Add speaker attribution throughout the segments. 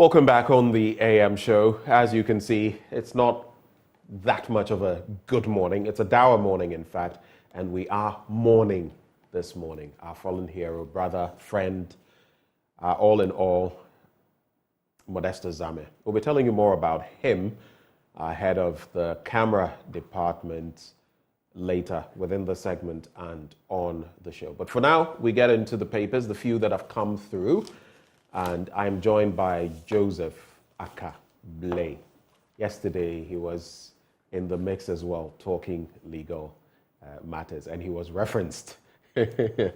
Speaker 1: Welcome back on the AM show. As you can see, it's not that much of a good morning. It's a dour morning, in fact, and we are mourning this morning. Our fallen hero, brother, friend, all in all, Modestus Zame. We'll be telling you more about him, head of the camera department, later within the segment and on the show. But for now, we get into the papers, the few that have come through. And I'm joined by Joseph Ackah-Blay. Yesterday, he was in the mix as well, talking legal matters, and he was referenced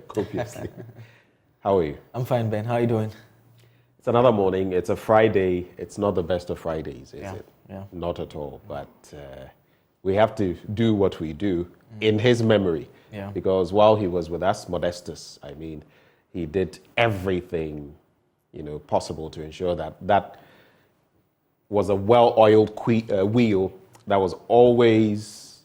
Speaker 1: copiously. How are you?
Speaker 2: I'm fine, Ben. How are you doing?
Speaker 1: It's another morning. It's a Friday. It's not the best of Fridays, is it?
Speaker 2: Yeah.
Speaker 1: Not at all. But we have to do what we do in his memory.
Speaker 2: Yeah.
Speaker 1: Because while he was with us, Modestus, I mean, he did everything possible to ensure that that was a well-oiled wheel that was always,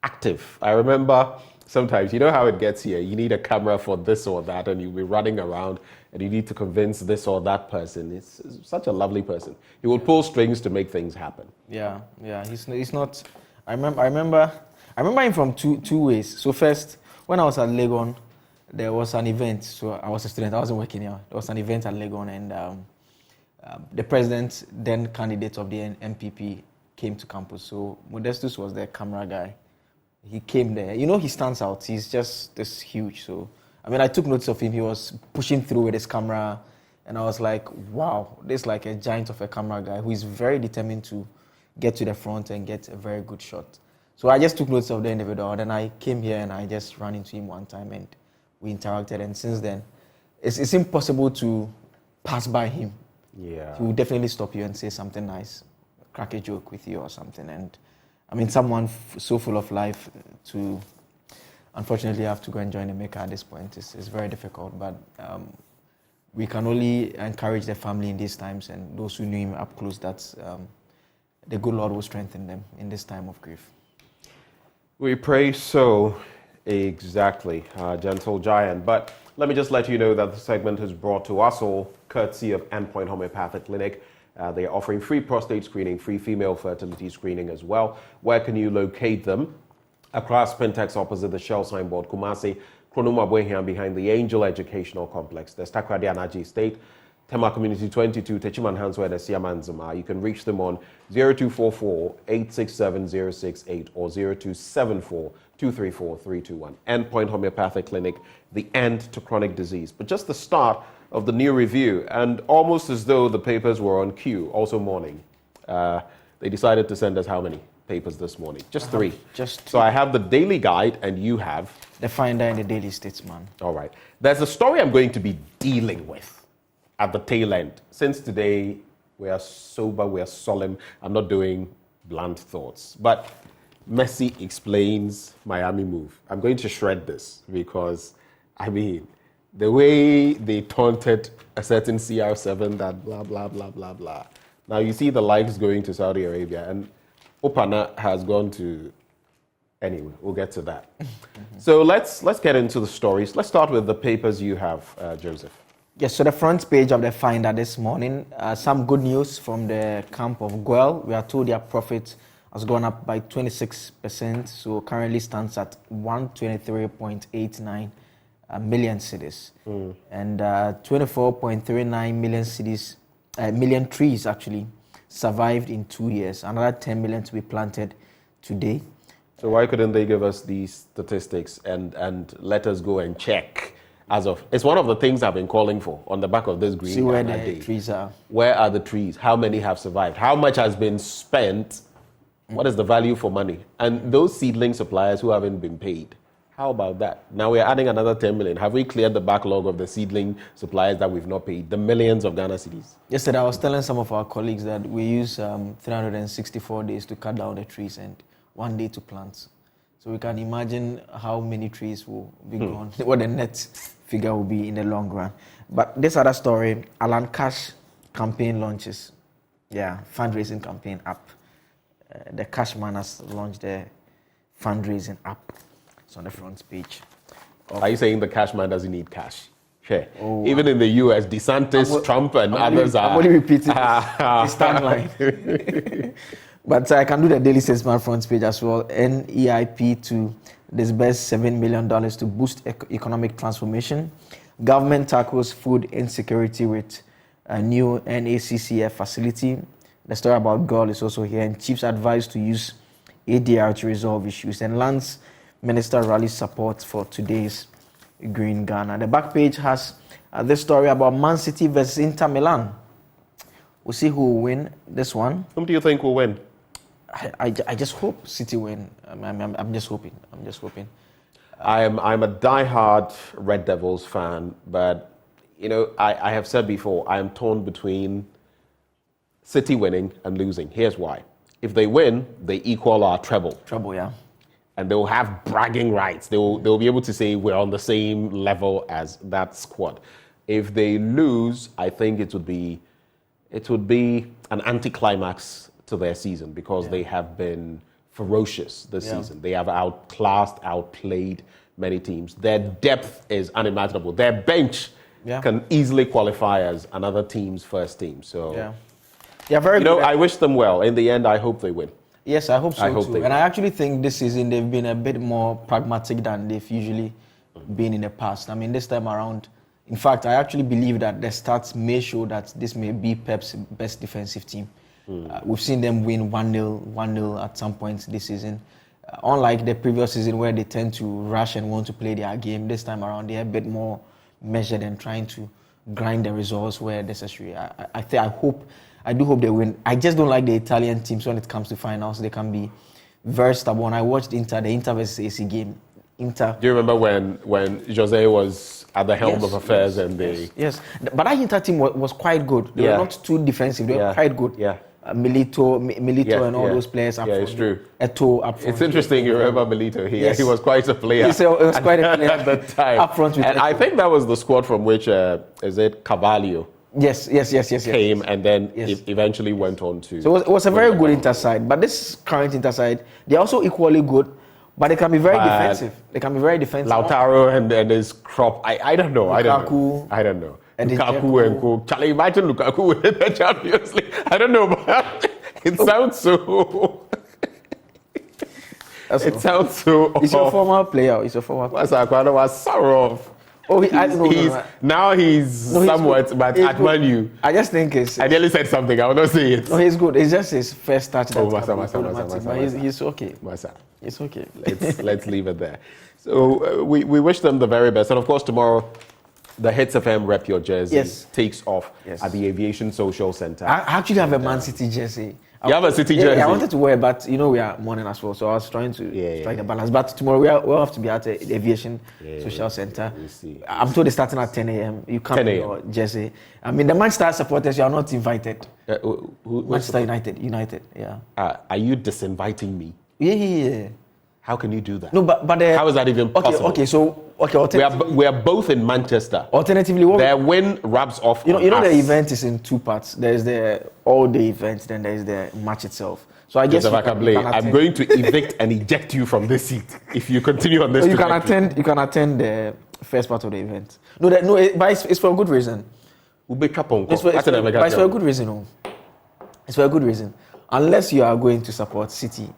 Speaker 1: active. I remember sometimes, you know how it gets here, you need a camera for this or that, and you'll be running around, and you need to convince this or that person. It's such a lovely person. He will pull strings to make things happen.
Speaker 2: Yeah. He's not. I remember him from two ways. So first, when I was at Legon, there was an event. So I was a student. I wasn't working here. There was an event at Legon, and the president, then candidate of the MPP, came to campus. So Modestus was the camera guy. He came there. He stands out. He's just this huge. So I took notice of him. He was pushing through with his camera, and I was like, wow, this is like a giant of a camera guy who is very determined to get to the front and get a very good shot. So I just took notice of the individual. Then I came here and I just ran into him one time, and we interacted, and since then, it's impossible to pass by him.
Speaker 1: Yeah.
Speaker 2: He will definitely stop you and say something nice, crack a joke with you or something. And someone so full of life to, unfortunately, have to go and join the maker at this point is very difficult. But we can only encourage the family in these times and those who knew him up close that the good Lord will strengthen them in this time of grief.
Speaker 1: We pray so. Exactly, gentle giant. But let me just let you know that the segment is brought to us all courtesy of Endpoint Homeopathic Clinic. They are offering free prostate screening, free female fertility screening as well. Where can you locate them? Across Spintex opposite the Shell signboard, Kumasi, Kronuma Boehian behind the Angel Educational Complex. There's Takrady Anaji Estate, Tema Community 22, Techiman Hanswa and Siamanzama. You can reach them on 0244 867 068 or 0274 234 321. Endpoint Homeopathic Clinic, the end to chronic disease. But just the start of the new review, and almost as though the papers were on cue, also morning. They decided to send us how many papers this morning? Just three.
Speaker 2: Just two.
Speaker 1: So I have the Daily Guide, and you have?
Speaker 2: The Finder and the Daily Statesman.
Speaker 1: All right. There's a story I'm going to be dealing with at the tail end. Since today we are sober, we are solemn, I'm not doing blunt thoughts. But Messi explains Miami move. I'm going to shred this because, the way they taunted a certain CR7 that blah, blah, blah, blah, blah. Now you see the likes going to Saudi Arabia, and Opana has gone to... Anyway, we'll get to that. So let's get into the stories. Let's start with the papers you have, Joseph.
Speaker 2: Yes, so the front page of the Finder this morning, some good news from the camp of Guel. We are told their profit has gone up by 26%, so currently stands at 123.89 million cedis. And 24.39 million cedis, million trees actually survived in 2 years. Another 10 million to be planted today.
Speaker 1: So why couldn't they give us these statistics and let us go and check? It's one of the things I've been calling for on the back of this green.
Speaker 2: See where the trees are.
Speaker 1: Where are the trees? How many have survived? How much has been spent? What is the value for money? And those seedling suppliers who haven't been paid, how about that? Now we're adding another 10 million. Have we cleared the backlog of the seedling suppliers that we've not paid? The millions of Ghana cedis.
Speaker 2: Yesterday I was telling some of our colleagues that we use 364 days to cut down the trees and 1 day to plant. So we can imagine how many trees will be gone, what the net figure will be in the long run. But this other story, Alan Cash campaign launches. Yeah, fundraising campaign app. The Cashman has launched the fundraising app. It's on the front page.
Speaker 1: Are you saying the Cashman doesn't need cash? Okay. Even in the US, DeSantis, Trump, and others are.
Speaker 2: I'm only repeating this tagline. But I can do the Daily Statesman front page as well. NEIP to disburse $7 million to boost economic transformation. Government tackles food insecurity with a new NACCF facility. The story about girl is also here. And chiefs advised to use ADR to resolve issues. And Lands Minister rallies support for today's Green Ghana. The back page has this story about Man City versus Inter Milan. We'll see who will win this one.
Speaker 1: Whom do you think will win?
Speaker 2: I just hope City win. I'm just hoping.
Speaker 1: I'm a diehard Red Devils fan, but I have said before, I am torn between City winning and losing. Here's why. If they win, they equal our treble.
Speaker 2: Treble, yeah.
Speaker 1: And they'll have bragging rights. They'll be able to say we're on the same level as that squad. If they lose, I think it would be an anticlimax to their season because they have been ferocious this season. They have outplayed many teams. Their depth is unimaginable. Their bench can easily qualify as another team's first team. So,
Speaker 2: very good.
Speaker 1: I wish them well. In the end, I hope they win.
Speaker 2: Yes, I hope so too. And I actually think this season they've been a bit more pragmatic than they've usually been in the past. I mean, this time around, in fact, I actually believe that the stats may show that this may be Pep's best defensive team. We've seen them win 1-0 at some point this season. Unlike the previous season where they tend to rush and want to play their game, this time around they're a bit more measured and trying to grind the results where necessary. I do hope they win. I just don't like the Italian teams when it comes to finals. They can be very stubborn. I watched the Inter versus AC game.
Speaker 1: Do you remember when Jose was at the helm of affairs and they...
Speaker 2: Yes, but that Inter team was quite good. They were not too defensive. They were quite good.
Speaker 1: Yeah.
Speaker 2: Milito and all those players up front.
Speaker 1: Yeah, it's true.
Speaker 2: Eto'o up front.
Speaker 1: It's interesting you remember Milito. He was quite a player.
Speaker 2: He was quite a player
Speaker 1: at the time.
Speaker 2: Up front with
Speaker 1: and I think that was the squad from which, Carvalho?
Speaker 2: Yes.
Speaker 1: Came and then eventually went on to...
Speaker 2: So it was a very good Inter side. But this current Inter side, they're also equally good. But they can be very defensive.
Speaker 1: Lautaro and his crop. I don't know.
Speaker 2: Lukaku.
Speaker 1: I don't know. Lukaku and Co. Charlie, imagine Lukaku in the Champions League. I don't know, but it sounds so... It sounds so...
Speaker 2: He's a former player.
Speaker 1: Masakwana was Sarov. Now he's somewhat, but at Man U.
Speaker 2: I just think
Speaker 1: I nearly said something. I will not say it.
Speaker 2: No, he's good. It's just his first touch.
Speaker 1: Masa.
Speaker 2: He's okay.
Speaker 1: Masa.
Speaker 2: It's okay.
Speaker 1: Let's leave it there. So we wish them the very best. And of course, tomorrow, the Hits FM Rep Your Jersey takes off at the Aviation Social Center.
Speaker 2: I actually have a Man City jersey.
Speaker 1: You have a City jersey?
Speaker 2: Yeah, I wanted to wear it, but we are morning as well, so I was trying to strike the balance. But tomorrow we'll have to be at the Aviation Social Center. I'm told it's starting at 10 a.m. You come in your jersey. I mean, the Manchester supporters, you are not invited. Manchester United, yeah.
Speaker 1: Are you disinviting me?
Speaker 2: Yeah.
Speaker 1: How can you do that?
Speaker 2: No, but
Speaker 1: how is that even possible? We are both in Manchester.
Speaker 2: Alternatively,
Speaker 1: their win rubs off.
Speaker 2: You know the event is in two parts. There's the all-day event, then there's the match itself. So I guess
Speaker 1: Ackah-Blay, I'm going to evict and eject you from this seat if you continue on this.
Speaker 2: You can attend the first part of the event. But it's for a good reason. It's for a good reason. It's for a good reason. Unless you are going to support City.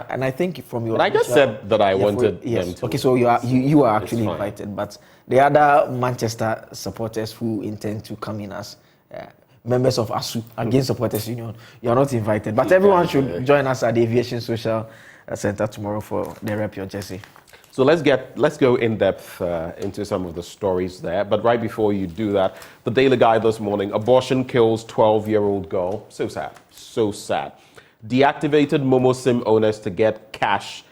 Speaker 2: And I think from your...
Speaker 1: But I just said that I wanted them to...
Speaker 2: Okay, so you are actually invited. But the other Manchester supporters who intend to come in as members of ASU, Against Supporters Union, you are not invited. But everyone should join us at the Aviation Social Center tomorrow for the Rep Your Jersey.
Speaker 1: So let's go in depth into some of the stories there. But right before you do that, the Daily Guide this morning: abortion kills 12-year-old girl. So sad. Deactivated Momo SIM owners to get cash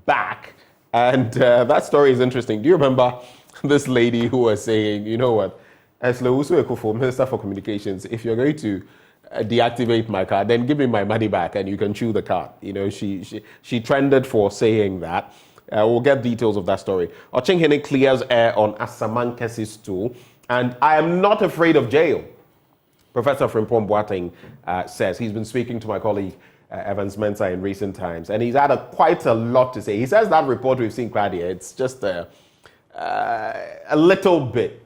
Speaker 1: back. And that story is interesting. Do you remember this lady who was saying, you know what, as Lewusu Ekufo, Minister for Communications, if you're going to deactivate my card, then give me my money back and you can chew the card. She trended for saying that. We'll get details of that story. Ochenghene clears air on Asaman Kesi's stool. And I am not afraid of jail. Professor Frimpong Boateng says he's been speaking to my colleague Evans Mensah in recent times, and he's had quite a lot to say. He says that report we've seen, Claudia, it's just a little bit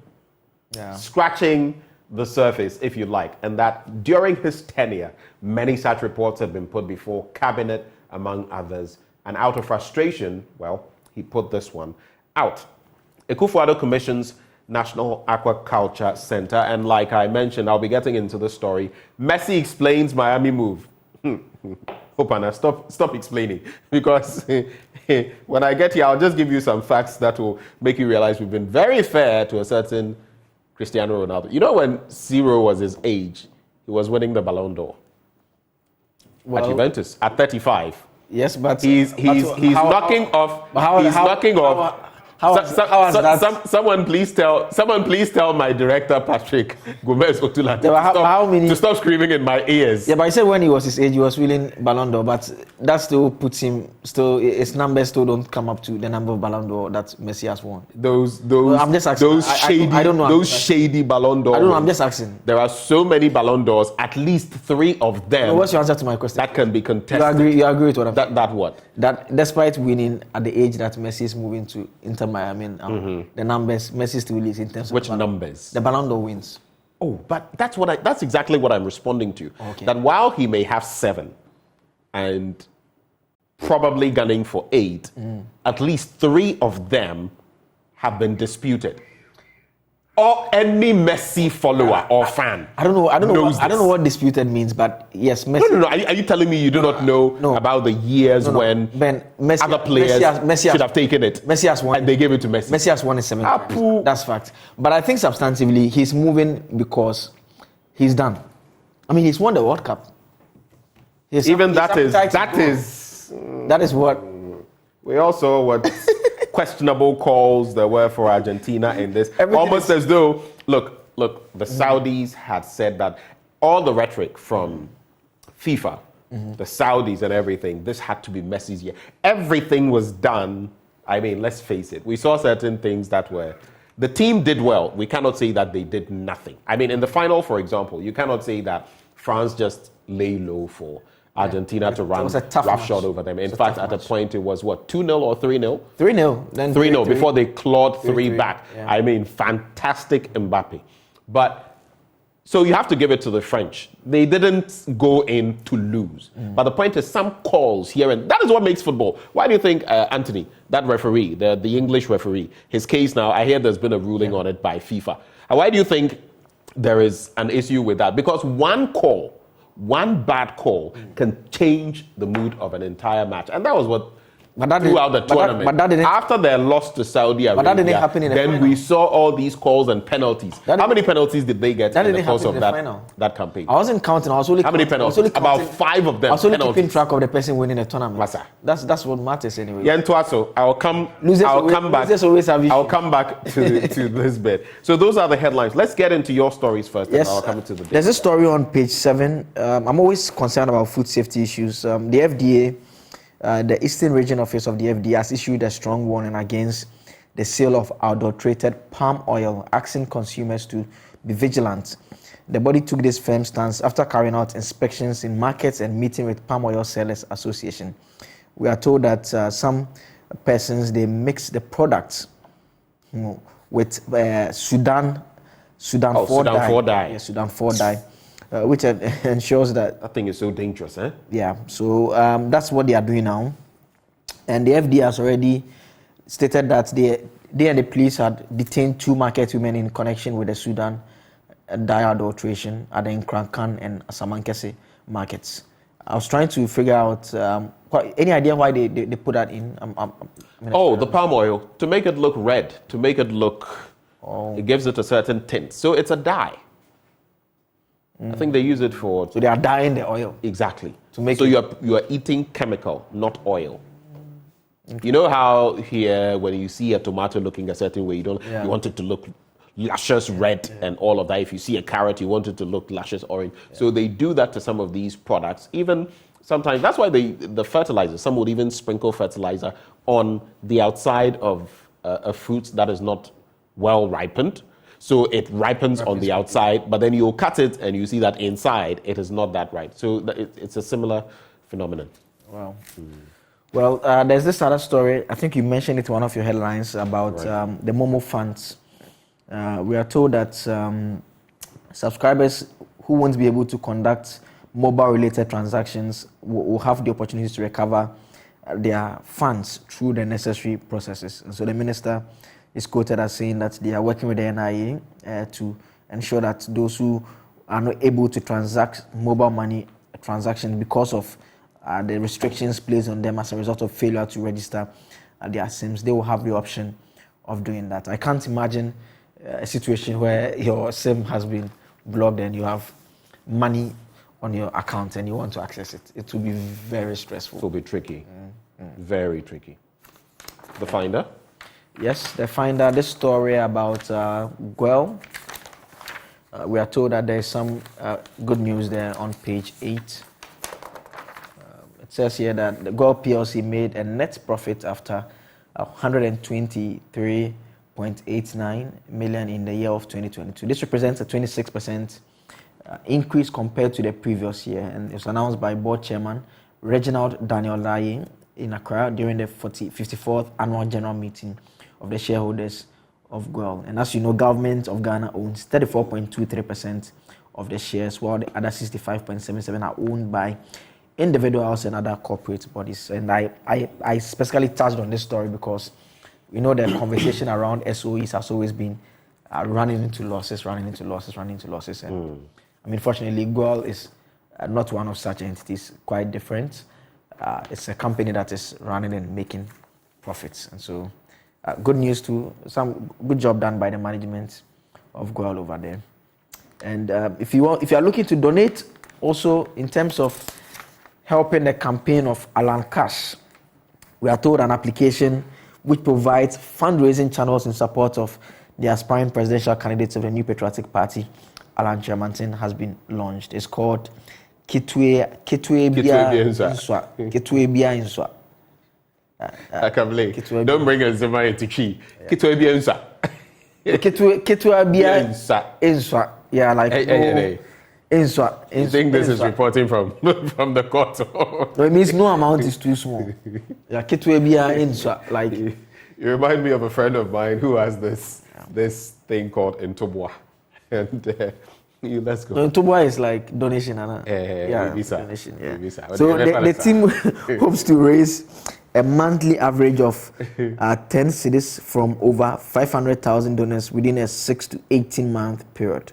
Speaker 1: scratching the surface, if you like, and that during his tenure, many such reports have been put before cabinet, among others, and out of frustration, well, he put this one out. Akufo-Addo commissions National Aquaculture Center, and like I mentioned, I'll be getting into the story. Messi explains Miami move. Hopana, stop explaining, because when I get here, I'll just give you some facts that will make you realize we've been very fair to a certain Cristiano Ronaldo. You know, when Zero was his age, he was winning the Ballon d'Or at Juventus at 35.
Speaker 2: Yes, but
Speaker 1: he's knocking off. Someone please tell my director Patrick Gomez Otula to stop screaming in my ears.
Speaker 2: Yeah, but I said when he was his age, he was winning Ballon d'Or, but that still puts him his numbers still don't come up to the number of Ballon d'Or that Messi has won.
Speaker 1: I'm just asking. I don't know. Those shady Ballon d'Or.
Speaker 2: I don't know. I'm just asking.
Speaker 1: There are so many Ballon d'Ors. At least 3 of them.
Speaker 2: No, what's your answer to my question?
Speaker 1: That can be contested.
Speaker 2: You agree with what I'm saying?
Speaker 1: That what?
Speaker 2: That despite winning at the age that Messi is moving to Inter Miami, the numbers Messi still leads in terms of
Speaker 1: which numbers?
Speaker 2: The Ballon d'Or wins.
Speaker 1: Oh, but that's exactly what I'm responding to.
Speaker 2: Okay.
Speaker 1: That while he may have 7 and probably gunning for 8, at least 3 of them have been disputed. Or any Messi follower or fan.
Speaker 2: I don't know what disputed means, but yes, Messi.
Speaker 1: No. Are you telling me you do not know about the years when
Speaker 2: Messi,
Speaker 1: other players should have taken it?
Speaker 2: Messi has won,
Speaker 1: and they gave it to Messi.
Speaker 2: Messi has won it 7 times. That's fact. But I think substantively he's moving because he's done. I mean, he's won the World Cup. That is what.
Speaker 1: We all saw what questionable calls there were for Argentina in this. Almost as though, look, the Saudis had said that all the rhetoric from FIFA, the Saudis and everything, this had to be Messi's year. Everything was done. I mean, let's face it. We saw certain things that were... The team did well. We cannot say that they did nothing. I mean, in the final, for example, you cannot say that France just lay low for Argentina to run roughshod over them. In fact, at a point, it was what, 2-0 or 3-0?
Speaker 2: 3-0. Then
Speaker 1: 3-0 before they clawed 3 back.
Speaker 2: Yeah.
Speaker 1: I mean, fantastic Mbappe. But, so you have to give it to the French. They didn't go in to lose. But the point is, some calls here, and that is what makes football. Why do you think Anthony, that referee, the English referee, his case now, I hear there's been a ruling on it by FIFA. And why do you think there is an issue with that? Because one bad call can change the mood of an entire match. And that was what throughout the tournament. After their loss to Saudi Arabia,
Speaker 2: but that didn't happen in the
Speaker 1: then
Speaker 2: final.
Speaker 1: We saw all these calls and penalties. How many penalties did they get in the course of that campaign?
Speaker 2: I wasn't counting. I was only
Speaker 1: How many penalties? About 5 of them.
Speaker 2: I was only keeping track of the person winning the tournament. That's what matters anyway.
Speaker 1: Yeah, Ntuaso, I'll come back to this bit. So those are the headlines. Let's get into your stories first.
Speaker 2: Yes,
Speaker 1: and I'll come into the bit.
Speaker 2: There's a story on page 7. I'm always concerned about food safety issues. The FDA, the Eastern Region Office of the FDA, has issued a strong warning against the sale of adulterated palm oil, asking consumers to be vigilant. The body took this firm stance after carrying out inspections in markets and meeting with Palm Oil Sellers Association. We are told that some persons, they mix the products with Sudan 4 dye. Yeah, Sudan 4 dye. Which ensures that
Speaker 1: thing is so dangerous, eh?
Speaker 2: Yeah, so that's what they are doing now. And the FDA has already stated that they and the police had detained 2 market women in connection with the Sudan dye adulteration at the Nkrankan and Asamankese markets. I was trying to figure out, any idea why they put that in?
Speaker 1: The palm oil, to make it look red, to make it look, it gives it a certain tint. So it's a dye. I think they use it for...
Speaker 2: So they are dyeing the oil.
Speaker 1: Exactly. You are eating chemical, not oil. Okay. You know how here, when you see a tomato looking a certain way, you want it to look luscious red and all of that. If you see a carrot, you want it to look luscious orange. Yeah. So they do that to some of these products. Even sometimes, that's why the fertilizer, some would even sprinkle fertilizer on the outside of a fruit that is not well ripened. So it ripens on the outside, but then you'll cut it and you see that inside it is not that right. So it's a similar phenomenon.
Speaker 2: Wow. Well, there's this other story. I think you mentioned it in one of your headlines about the Momo funds We are told that subscribers who won't be able to conduct mobile-related transactions will have the opportunity to recover their funds through the necessary processes. And so the minister is quoted as saying that they are working with the NIA to ensure that those who are not able to transact mobile money transactions because of the restrictions placed on them as a result of failure to register their SIMs, they will have the option of doing that. I can't imagine a situation where your SIM has been blocked and you have money on your account and you want to access it. It will be very stressful.
Speaker 1: It will be tricky. Very tricky. The Finder?
Speaker 2: Yes, the Finder, this story about Guel. We are told that there is some good news there on page 8. It says here that the Guel PLC made a net profit after 123.89 million in the year of 2022. This represents a 26% increase compared to the previous year, and it was announced by board chairman Reginald Daniel Laye in Accra during the 54th annual general meeting of the shareholders of Guel. And as you know, government of Ghana owns 34.23% of the shares, while the other 65.77% are owned by individuals and other corporate bodies. And I specifically touched on this story because we know the conversation around SOEs has always been running into losses. And I mean, fortunately, Guel is not one of such entities, quite different. It's a company that is running and making profits. And so good news too, some good job done by the management of Guel over there. And if you are looking to donate, also in terms of helping the campaign of Alan Cash, we are told an application which provides fundraising channels in support of the aspiring presidential candidates of the New Patriotic Party, Alan Chairmanton, has been launched. It's called Kitwe Bia Inswa.
Speaker 1: Ackah-Blay. Don't bring a Zema into key. Kitwe Bia Inswa.
Speaker 2: Kitwe Bia Inswa. Yeah, like Inswa.
Speaker 1: You think this is reporting from the court?
Speaker 2: No, it means no amount is too small. Yeah, Kitwe Bia Inswa. Like,
Speaker 1: you remind me of a friend of mine who has this thing called Ntobwa. And let's go.
Speaker 2: No, Ntobwa is like donation. Donation. Yeah. So the team hopes to raise a monthly average of 10 cedis from over 500,000 donors within a 6 to 18 month period.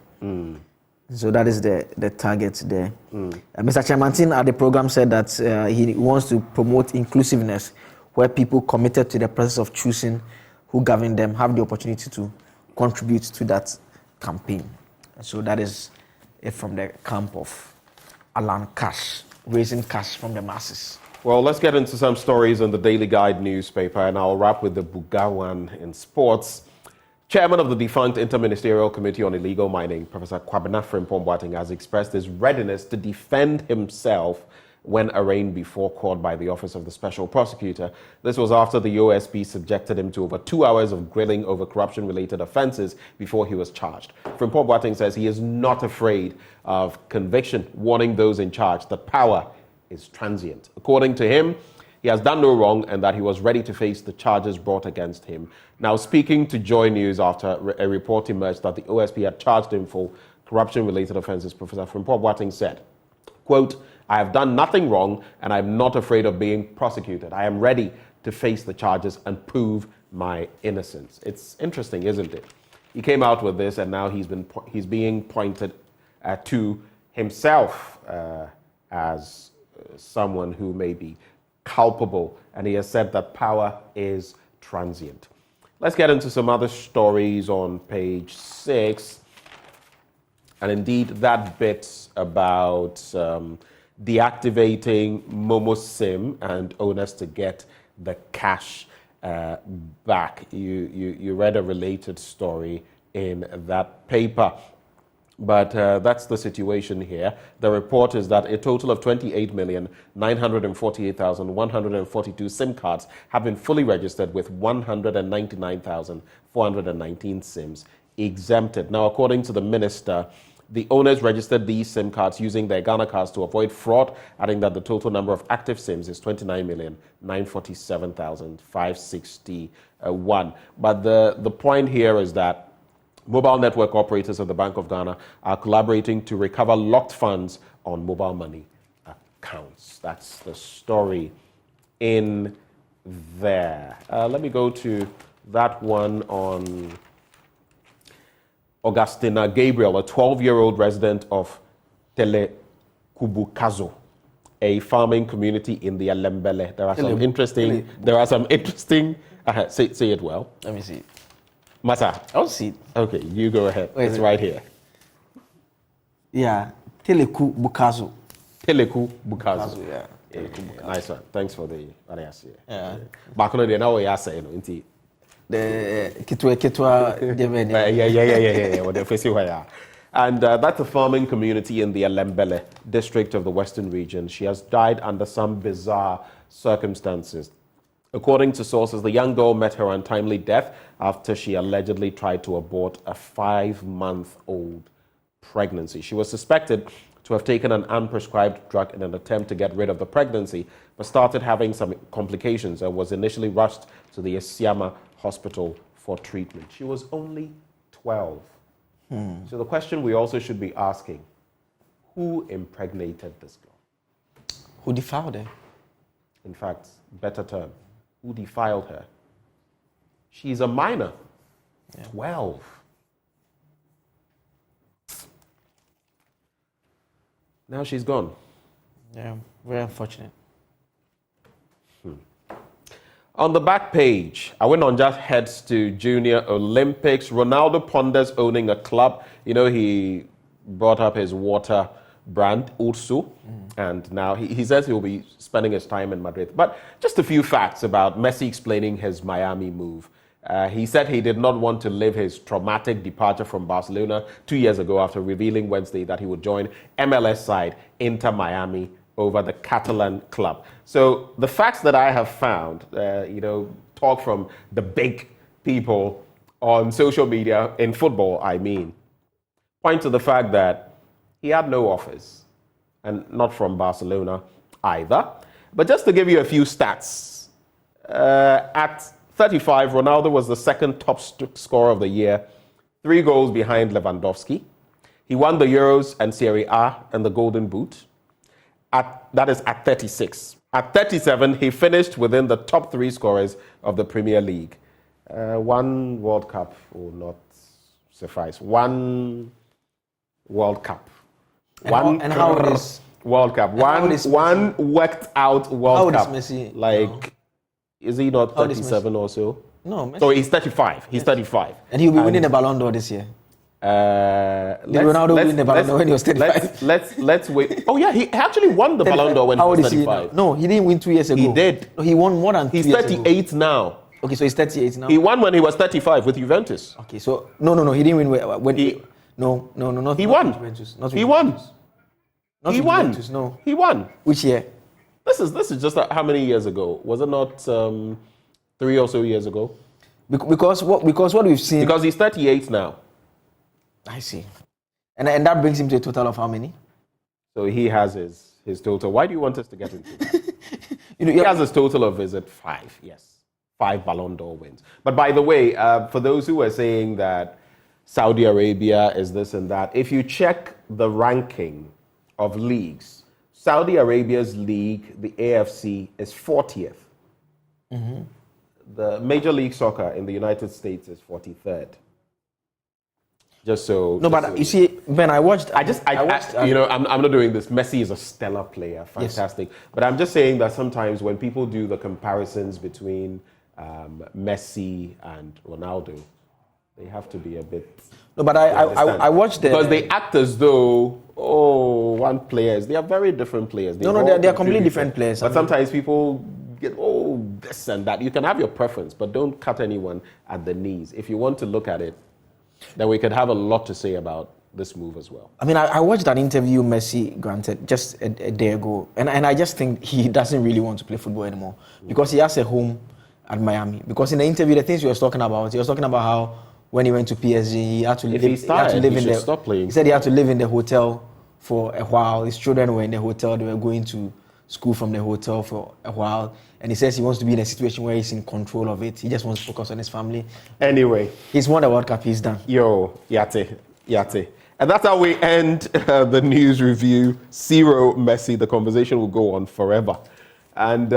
Speaker 2: So that is the target there. Mr. Chairmanton at the program said that he wants to promote inclusiveness, where people committed to the process of choosing who govern them have the opportunity to contribute to that campaign. So that is it from the camp of Alan Cash, raising cash from the masses.
Speaker 1: Well, let's get into some stories on the Daily Guide newspaper, and I'll wrap with the Bugawan in sports. Chairman of the defunct Interministerial Committee on Illegal Mining, Professor Frimpong Boateng, has expressed his readiness to defend himself when arraigned before court by the Office of the Special Prosecutor. This was after the OSP subjected him to over 2 hours of grilling over corruption-related offences before he was charged. Frimpong Boateng says he is not afraid of conviction, warning those in charge that power is transient. According to him, he has done no wrong and that he was ready to face the charges brought against him. Now, speaking to Joy News after a report emerged that the OSP had charged him for corruption-related offences, Professor Frimpong Boateng said, quote, "I have done nothing wrong and I'm not afraid of being prosecuted. I am ready to face the charges and prove my innocence." It's interesting, isn't it? He came out with this and now he's being pointed to himself as someone who may be culpable, and he has said that power is transient. Let's get into some other stories on page 6. And indeed, that bit about deactivating Momo SIM and owners to get the cash back. You read a related story in that paper. But that's the situation here. The report is that a total of 28,948,142 SIM cards have been fully registered, with 199,419 SIMs exempted. Now, according to the minister, the owners registered these SIM cards using their Ghana cards to avoid fraud, adding that the total number of active SIMs is 29,947,561. But the point here is that Mobile network operators of the Bank of Ghana are collaborating to recover locked funds on mobile money accounts. That's the story in there. Let me go to that one on Augustina Gabriel, a 12-year-old resident of Telekubukazo, a farming community in the Alembele. There are some interesting. Say it well.
Speaker 2: Let me see it.
Speaker 1: Masa.
Speaker 2: I'll see it.
Speaker 1: Okay, you go ahead. It's right here.
Speaker 2: Yeah, Telekubukazo.
Speaker 1: Telekubukazo.
Speaker 2: Yeah.
Speaker 1: Nice one. Thanks for the
Speaker 2: Yeah.
Speaker 1: Back on the now we are saying,
Speaker 2: The Kitwa
Speaker 1: yeah. What they face where. And that's a farming community in the Alembele district of the Western region. She has died under some bizarre circumstances. According to sources, the young girl met her untimely death after she allegedly tried to abort a 5-month-old pregnancy. She was suspected to have taken an unprescribed drug in an attempt to get rid of the pregnancy, but started having some complications and was initially rushed to the Esiama hospital for treatment. She was only 12. So the question we also should be asking, who impregnated this girl?
Speaker 2: Who defiled her?
Speaker 1: In fact, better term, who defiled her? She's a minor, 12. Now she's gone.
Speaker 2: Yeah, very unfortunate.
Speaker 1: On the back page, I went on just heads to Junior Olympics. Ronaldo ponders owning a club. You know, he brought up his water brand, Ursu, and now he says he'll be spending his time in Madrid. But just a few facts about Messi explaining his Miami move. He said he did not want to live his traumatic departure from Barcelona 2 years ago after revealing Wednesday that he would join MLS side Inter Miami over the Catalan club. So the facts that I have found, talk from the big people on social media, in football, I mean, point to the fact that he had no offers, and not from Barcelona either. But just to give you a few stats, at 35, Ronaldo was the second top scorer of the year, 3 goals behind Lewandowski. He won the Euros and Serie A and the Golden Boot. That is at 36. At 37, he finished within the top 3 scorers of the Premier League. 1 World Cup will not suffice. 1 World Cup. World Cup. One worked out World Cup.
Speaker 2: How old is Messi?
Speaker 1: Is he not 37 or so?
Speaker 2: No, Messi.
Speaker 1: So he's 35. He's 35.
Speaker 2: And he'll be winning the Ballon d'Or this year. Did Ronaldo win the Ballon d'Or when he was 35?
Speaker 1: Let's wait. Oh yeah, he actually won the Ballon d'Or when he was 35.
Speaker 2: No, he didn't win 2 years ago.
Speaker 1: He did.
Speaker 2: No, he won more than 2
Speaker 1: years
Speaker 2: ago.
Speaker 1: He's 38 now.
Speaker 2: Okay, so he's 38 now.
Speaker 1: He won when he was 35 with Juventus.
Speaker 2: Okay, so no, he didn't win when he. No, not.
Speaker 1: He won.
Speaker 2: Juventus. Not
Speaker 1: he won.
Speaker 2: Not
Speaker 1: he won.
Speaker 2: Juventus, no.
Speaker 1: He won.
Speaker 2: Which year?
Speaker 1: This is just how many years ago? Was it not 3 or so years ago?
Speaker 2: Because what we've seen.
Speaker 1: Because he's 38 now.
Speaker 2: I see. And that brings him to a total of how many?
Speaker 1: So he has his total. Why do you want us to get into that? He has his total of, is it 5? Yes. 5 Ballon d'Or wins. But by the way, for those who are saying that Saudi Arabia is this and that, if you check the ranking of leagues, Saudi Arabia's league, the AFC, is 40th. The Major League Soccer in the United States is 43rd.
Speaker 2: You see, Ben, I'm
Speaker 1: not doing this. Messi is a stellar player, fantastic. Yes. But I'm just saying that sometimes when people do the comparisons between Messi and Ronaldo, they have to be a bit.
Speaker 2: No, but I watched them
Speaker 1: because they act as though one players. They are very different players.
Speaker 2: They are completely different players.
Speaker 1: But sometimes people get this and that. You can have your preference, but don't cut anyone at the knees. If you want to look at it, then we could have a lot to say about this move as well.
Speaker 2: I mean, I watched that interview Messi granted just a day ago, and I just think he doesn't really want to play football anymore because he has a home at Miami. Because in the interview, the things he was talking about how when he went to PSG, he had to live in the hotel for a while. His children were in the hotel; they were going to school from the hotel for a while, and he says he wants to be in a situation where he's in control of it. He just wants to focus on his family.
Speaker 1: Anyway.
Speaker 2: He's won the World Cup, he's done.
Speaker 1: Yo, yate. And that's how we end the news review. Zero Messi. The conversation will go on forever. And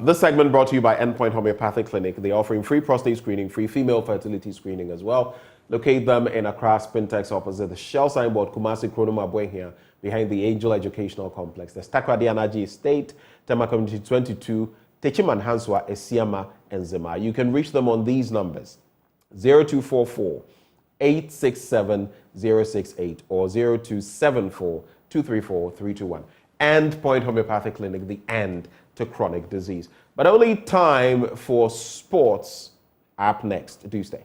Speaker 1: this segment brought to you by Endpoint Homeopathic Clinic. They're offering free prostate screening, free female fertility screening as well. Locate them in Accra, Spintex, opposite the Shell signboard, Kumasi Kronoma Boateng, behind the Angel Educational Complex. The Stakwadi Anaji Estate, Tema Community 22, Techiman Hanswa, Esiama, and Zema. You can reach them on these numbers: 0244 867 068 or 0274 234 321. Endpoint Homeopathic Clinic, the end to chronic disease. But only time for sports up next. Do stay.